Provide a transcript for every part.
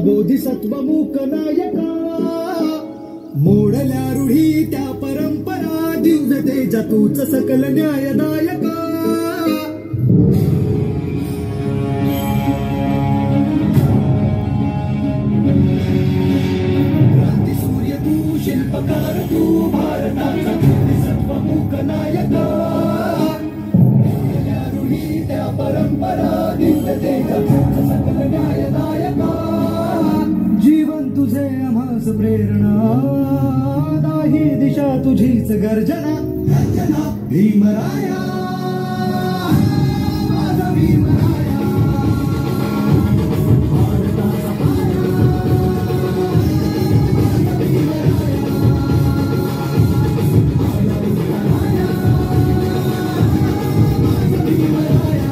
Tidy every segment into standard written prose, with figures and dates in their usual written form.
बोधिसत्व मूक नायका मोडल्या रूढी त्या परंपरा दिव्य तेजा तूच सकल न्यायदायका क्रांती सूर्य तू शिल्पकार तू भारताचा बोधिसत्व मूक नायका मोडल्या रूढी त्या परंपरा दिव्य तेजा तूच सकल न्यायदायका जीवन तुझे आम्हास प्रेरणा दाही दिशा तुझीच गर्जना गर्जना भीमराया माझा भीमराया भारताचा पाया माझा भीमराया माझा भीमराया माझा भीमराया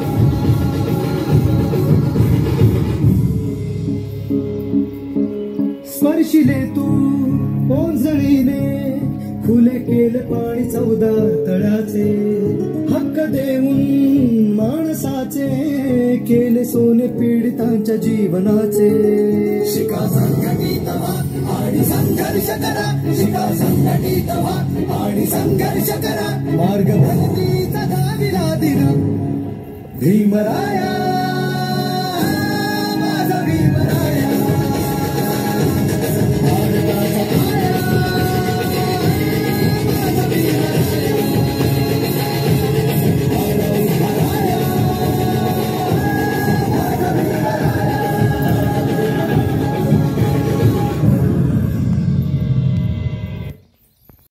स्पर्शिले तू ओंजळीने खुले केले पाणी 14 तळाचे हक्क देऊन माणसाचे केले सोने पीडितांच्या जीवनाचे शिका संघटित व्हा आणि संघर्ष करा शिका संघटित व्हा आणि संघर्ष करा मार्ग भक्तीचा धाविला दिला भीमराया